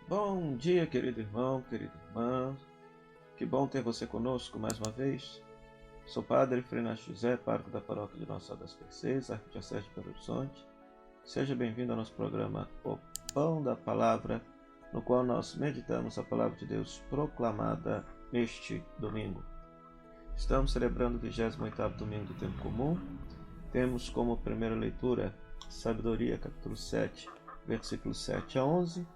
Bom dia, querido irmão, querida irmã. Que bom ter você conosco mais uma vez. Sou Padre Frenacho José, pároco da paróquia de Nossa Senhora das Mercês, Arquidiocese de Belo Horizonte. Seja bem-vindo ao nosso programa O Pão da Palavra, no qual nós meditamos a Palavra de Deus proclamada neste domingo. Estamos celebrando o 28º domingo do Tempo Comum. Temos como primeira leitura Sabedoria, capítulo 7, versículos 7 a 11.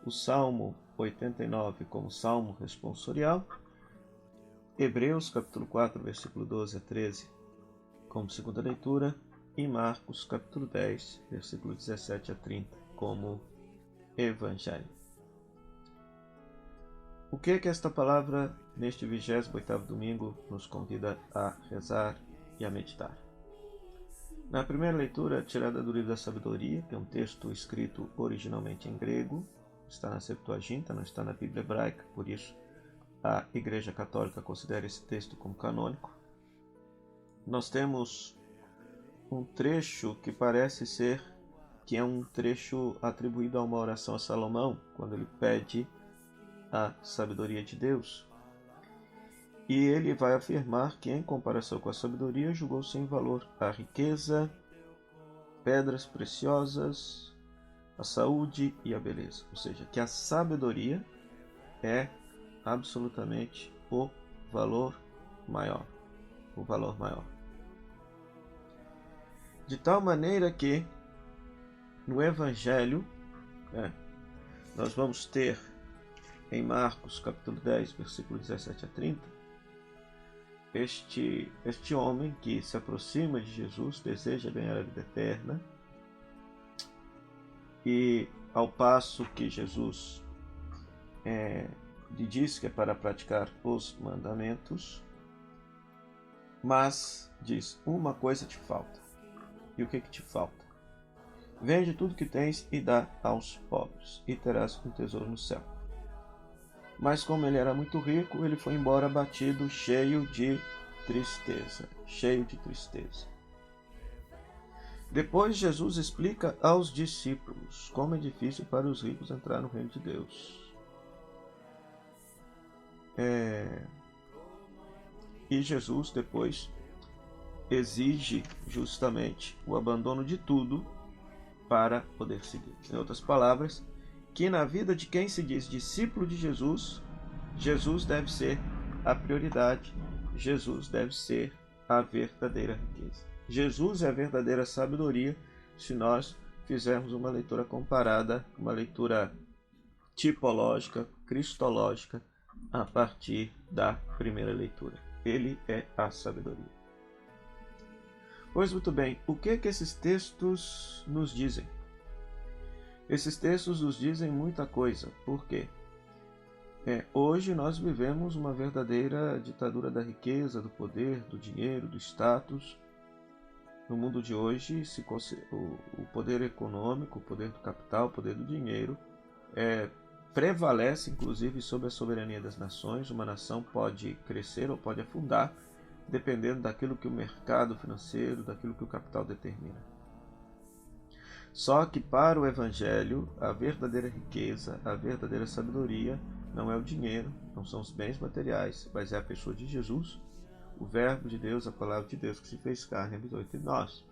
O Salmo 89 como Salmo responsorial, Hebreus capítulo 4, versículo 12 a 13 como segunda leitura, e Marcos capítulo 10, versículo 17 a 30 como Evangelho. O que é que esta palavra neste 28º domingo nos convida a rezar e a meditar? Na primeira leitura, tirada do livro da Sabedoria, que é um texto escrito originalmente em grego, está na Septuaginta, não está na Bíblia hebraica, por isso a Igreja Católica considera esse texto como canônico. Nós temos um trecho que parece ser que é um trecho atribuído a uma oração a Salomão, quando ele pede a sabedoria de Deus. E ele vai afirmar que, em comparação com a sabedoria, julgou sem valor a riqueza, pedras preciosas, a saúde e a beleza. Ou seja, que a sabedoria é absolutamente o valor maior. O valor maior. De tal maneira que no Evangelho, nós vamos ter em Marcos capítulo 10, versículo 17 a 30, este homem que se aproxima de Jesus, deseja ganhar a vida eterna, e ao passo que Jesus lhe diz que é para praticar os mandamentos, mas diz: uma coisa te falta. E o que te falta? Vende tudo que tens e dá aos pobres, e terás um tesouro no céu. Mas como ele era muito rico, ele foi embora abatido, cheio de tristeza. Depois Jesus explica aos discípulos como é difícil para os ricos entrar no reino de Deus. E Jesus depois exige justamente o abandono de tudo para poder seguir. Em outras palavras, que na vida de quem se diz discípulo de Jesus, Jesus deve ser a prioridade, Jesus deve ser a verdadeira riqueza. Jesus é a verdadeira sabedoria se nós fizermos uma leitura comparada, uma leitura tipológica, cristológica, a partir da primeira leitura. Ele é a sabedoria. Pois muito bem, o que esses textos nos dizem? Esses textos nos dizem muita coisa. Por quê? Hoje nós vivemos uma verdadeira ditadura da riqueza, do poder, do dinheiro, do status. No mundo de hoje, o poder econômico, o poder do capital, o poder do dinheiro prevalece inclusive sobre a soberania das nações. Uma nação pode crescer ou pode afundar, dependendo daquilo que o mercado financeiro, daquilo que o capital determina. Só que para o Evangelho, a verdadeira riqueza, a verdadeira sabedoria não é o dinheiro, não são os bens materiais, mas é a pessoa de Jesus, o Verbo de Deus, a Palavra de Deus que se fez carne e habitou entre nós.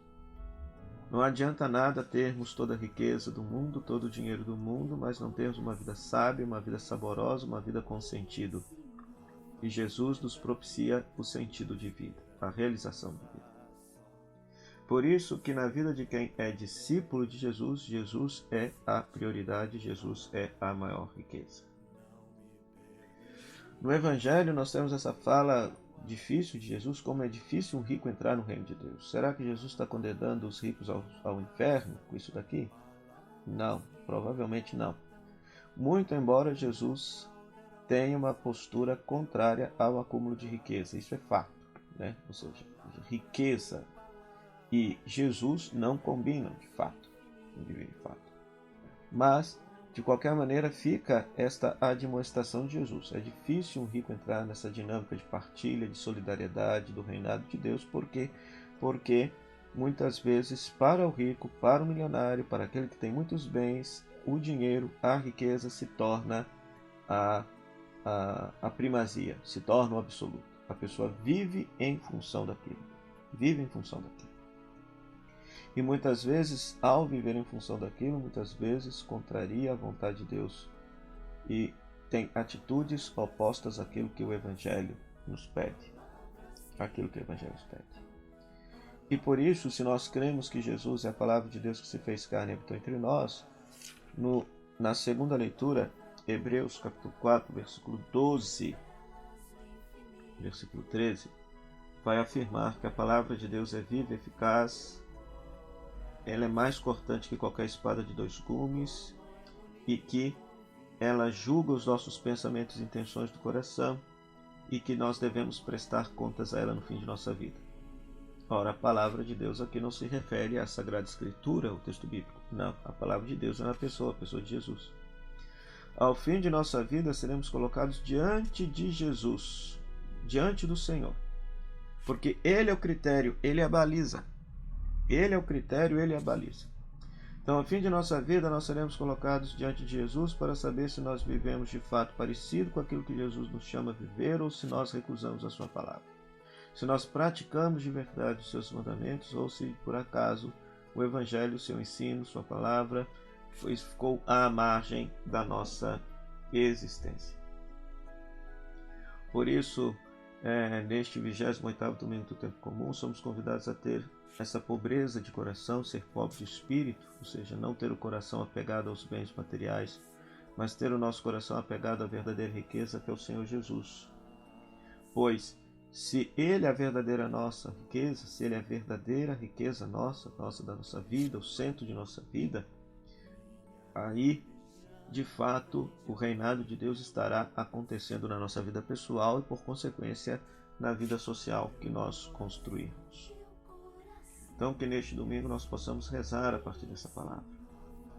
Não adianta nada termos toda a riqueza do mundo, todo o dinheiro do mundo, mas não termos uma vida sábia, uma vida saborosa, uma vida com sentido. E Jesus nos propicia o sentido de vida, a realização de vida. Por isso que na vida de quem é discípulo de Jesus, Jesus é a prioridade, Jesus é a maior riqueza. No Evangelho nós temos essa fala difícil de Jesus, como é difícil um rico entrar no reino de Deus. Será que Jesus está condenando os ricos ao inferno com isso daqui? Não, provavelmente não. Muito embora Jesus tenha uma postura contrária ao acúmulo de riqueza, isso é fato, né? Ou seja, riqueza e Jesus não combinam de fato, mas de qualquer maneira fica esta admoestação de Jesus. É difícil um rico entrar nessa dinâmica de partilha, de solidariedade do reinado de Deus, porque muitas vezes, para o rico, para o milionário, para aquele que tem muitos bens, o dinheiro, a riqueza se torna a primazia, se torna o absoluto. A pessoa vive em função daquilo. Vive em função daquilo. E muitas vezes, ao viver em função daquilo, muitas vezes contraria a vontade de Deus e tem atitudes opostas àquilo que o Evangelho nos pede. Aquilo que o Evangelho nos pede. E por isso, se nós cremos que Jesus é a palavra de Deus que se fez carne e habitou entre nós, na segunda leitura, Hebreus capítulo 4, versículo 12, versículo 13, vai afirmar que a palavra de Deus é viva e eficaz, ela é mais cortante que qualquer espada de dois gumes e que ela julga os nossos pensamentos e intenções do coração e que nós devemos prestar contas a ela no fim de nossa vida. Ora, a palavra de Deus aqui não se refere à Sagrada Escritura, o texto bíblico. Não, a palavra de Deus é na pessoa, a pessoa de Jesus. Ao fim de nossa vida, seremos colocados diante de Jesus, diante do Senhor. Porque Ele é o critério, Ele é a baliza. Ele é o critério, Ele é a baliza. Então, ao fim de nossa vida, nós seremos colocados diante de Jesus para saber se nós vivemos de fato parecido com aquilo que Jesus nos chama a viver ou se nós recusamos a sua palavra. Se nós praticamos de verdade os seus mandamentos ou se, por acaso, o Evangelho, o seu ensino, sua palavra, ficou à margem da nossa existência. Por isso, neste 28º domingo do tempo comum, somos convidados a ter essa pobreza de coração, ser pobre de espírito, ou seja, não ter o coração apegado aos bens materiais, mas ter o nosso coração apegado à verdadeira riqueza que é o Senhor Jesus. Pois, se Ele é a verdadeira nossa riqueza, se Ele é a verdadeira riqueza nossa da nossa vida, o centro de nossa vida, aí, de fato, o reinado de Deus estará acontecendo na nossa vida pessoal e, por consequência, na vida social que nós construirmos. Então, que neste domingo nós possamos rezar a partir dessa palavra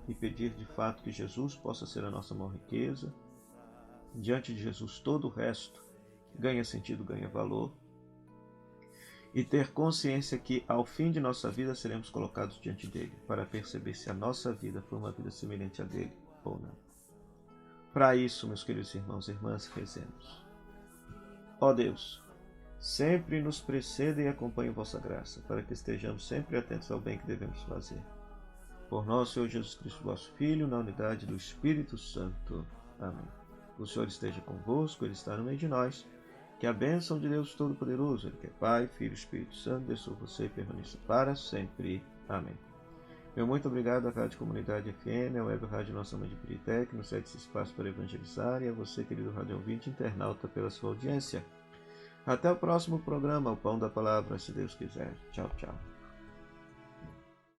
e pedir de fato que Jesus possa ser a nossa maior riqueza. Diante de Jesus, todo o resto ganha sentido, ganha valor. E ter consciência que, ao fim de nossa vida, seremos colocados diante dele para perceber se a nossa vida foi uma vida semelhante a dele ou não. Para isso, meus queridos irmãos e irmãs, rezemos. Ó Deus, sempre nos preceda e acompanhe vossa graça, para que estejamos sempre atentos ao bem que devemos fazer. Por nosso Senhor Jesus Cristo, vosso Filho, na unidade do Espírito Santo. Amém. O Senhor esteja convosco, Ele está no meio de nós. Que a bênção de Deus Todo-Poderoso, Ele que é Pai, Filho e Espírito Santo, desça sobre você e permaneça para sempre. Amém. Meu muito obrigado à Rádio Comunidade FM, à Web Rádio Nossa Mãe de Pirité, que nos cede esse espaço para evangelizar, e a você, querido rádio ouvinte internauta, pela sua audiência. Até o próximo programa, o Pão da Palavra, se Deus quiser. Tchau, tchau.